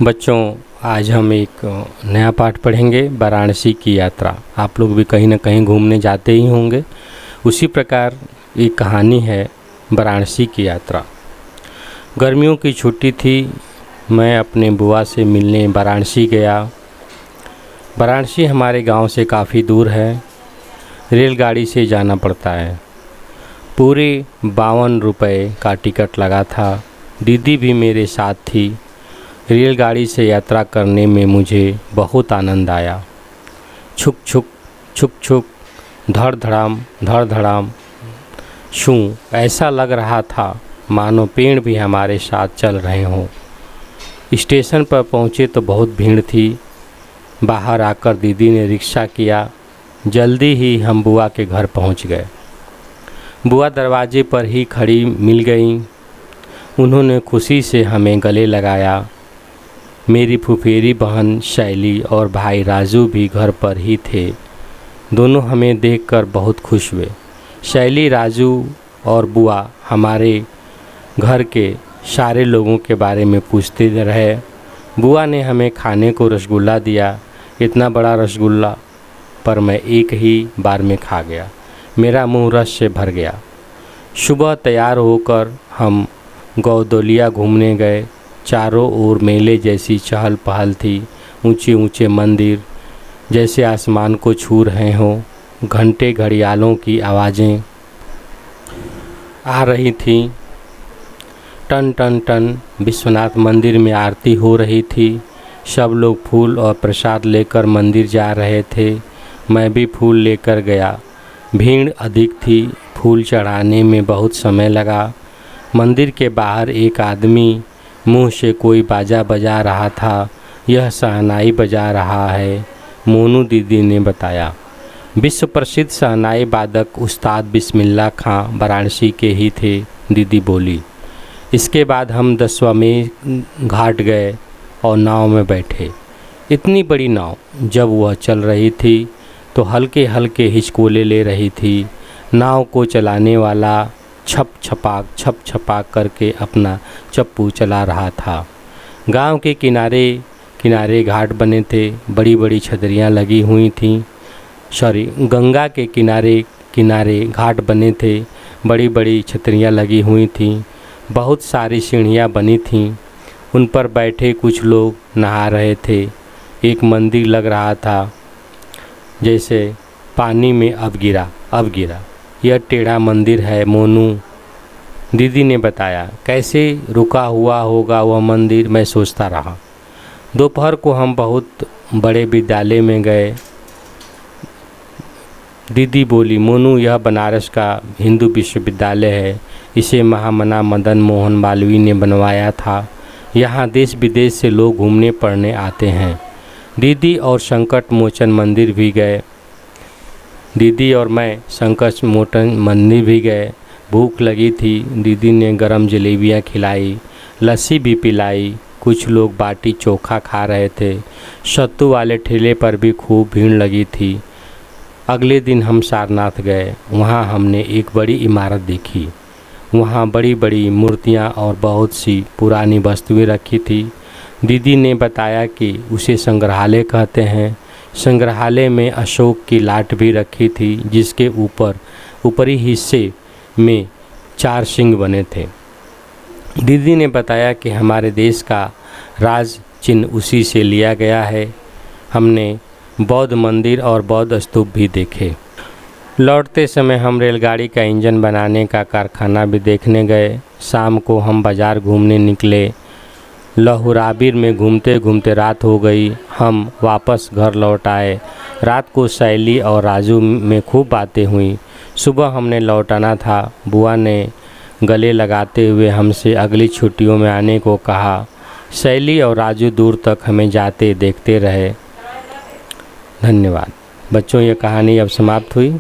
बच्चों, आज हम एक नया पाठ पढ़ेंगे, वाराणसी की यात्रा। आप लोग भी कहीं ना कहीं घूमने जाते ही होंगे। उसी प्रकार एक कहानी है वाराणसी की यात्रा। गर्मियों की छुट्टी थी, मैं अपने बुआ से मिलने वाराणसी गया। वाराणसी हमारे गांव से काफ़ी दूर है, रेलगाड़ी से जाना पड़ता है। पूरे 52 रुपये का टिकट लगा था। दीदी भी मेरे साथ थी। रेलगाड़ी से यात्रा करने में मुझे बहुत आनंद आया। छुक छुक छुक छुक, धड़ धड़ाम छूं, ऐसा लग रहा था मानो पेड़ भी हमारे साथ चल रहे हों। स्टेशन पर पहुँचे तो बहुत भीड़ थी। बाहर आकर दीदी ने रिक्शा किया। जल्दी ही हम बुआ के घर पहुँच गए। बुआ दरवाजे पर ही खड़ी मिल गईं। उन्होंने खुशी से हमें गले लगाया। मेरी फुफेरी बहन शैली और भाई राजू भी घर पर ही थे। दोनों हमें देखकर बहुत खुश हुए। शैली, राजू और बुआ हमारे घर के सारे लोगों के बारे में पूछते रहे। बुआ ने हमें खाने को रसगुल्ला दिया। इतना बड़ा रसगुल्ला पर मैं एक ही बार में खा गया। मेरा मुंह रस से भर गया। सुबह तैयार होकर हम गौदलिया घूमने गए। चारों ओर मेले जैसी चहल पहल थी। ऊंचे ऊंचे मंदिर जैसे आसमान को छू रहे हों। घंटे घड़ियालों की आवाज़ें आ रही थीं। टन टन टन विश्वनाथ मंदिर में आरती हो रही थी। सब लोग फूल और प्रसाद लेकर मंदिर जा रहे थे। मैं भी फूल लेकर गया। भीड़ अधिक थी। फूल चढ़ाने में बहुत समय लगा। मंदिर के बाहर एक आदमी मुंह से कोई बाजा बजा रहा था। यह शहनाई बजा रहा है, मोनू दीदी ने बताया। विश्व प्रसिद्ध शहनाई वादक उस्ताद बिस्मिल्लाह खां वाराणसी के ही थे, दीदी बोली। इसके बाद हम दशाश्वमेध घाट गए और नाव में बैठे। इतनी बड़ी नाव जब वह चल रही थी तो हल्के हल्के हिचकोले ले रही थी। नाव को चलाने वाला छप छपाक करके अपना चप्पू चला रहा था। गांव के किनारे किनारे घाट बने थे। बड़ी बड़ी छतरियां लगी हुई थीं। गंगा के किनारे किनारे घाट बने थे। बड़ी बड़ी छतरियां लगी हुई थीं। बहुत सारी सीढ़ियां बनी थीं। उन पर बैठे कुछ लोग नहा रहे थे। एक मंदिर लग रहा था जैसे पानी में अब गिरा। यह टेढ़ा मंदिर है, मोनू दीदी ने बताया। कैसे रुका हुआ होगा वह मंदिर, मैं सोचता रहा। दोपहर को हम बहुत बड़े विद्यालय में गए। दीदी बोली, मोनू यह बनारस का हिंदू विश्वविद्यालय है। इसे महामना मदन मोहन मालवीय ने बनवाया था। यहाँ देश विदेश से लोग घूमने पढ़ने आते हैं। दीदी और संकट मोचन मंदिर भी गए। दीदी और मैं संकट मोचन मंदिर भी गए। भूख लगी थी। दीदी ने गरम जलेबियाँ खिलाई, लस्सी भी पिलाई। कुछ लोग बाटी चोखा खा रहे थे। सत्तू वाले ठेले पर भी खूब भीड़ लगी थी। अगले दिन हम सारनाथ गए। वहाँ हमने एक बड़ी इमारत देखी। वहाँ बड़ी बड़ी मूर्तियाँ और बहुत सी पुरानी वस्तुएं रखी थी। दीदी ने बताया कि उसे संग्रहालय कहते हैं। संग्रहालय में अशोक की लाट भी रखी थी, जिसके ऊपरी हिस्से में 4 सिंह बने थे। दीदी ने बताया कि हमारे देश का राज चिन्ह उसी से लिया गया है। हमने बौद्ध मंदिर और बौद्ध स्तूप भी देखे। लौटते समय हम रेलगाड़ी का इंजन बनाने का कारखाना भी देखने गए। शाम को हम बाज़ार घूमने निकले। लहुराबिर में घूमते घूमते रात हो गई। हम वापस घर लौट आए। रात को शैली और राजू में खूब बातें हुई। सुबह हमने लौटाना था। बुआ ने गले लगाते हुए हमसे अगली छुट्टियों में आने को कहा। शैली और राजू दूर तक हमें जाते देखते रहे। धन्यवाद। बच्चों, ये कहानी अब समाप्त हुई।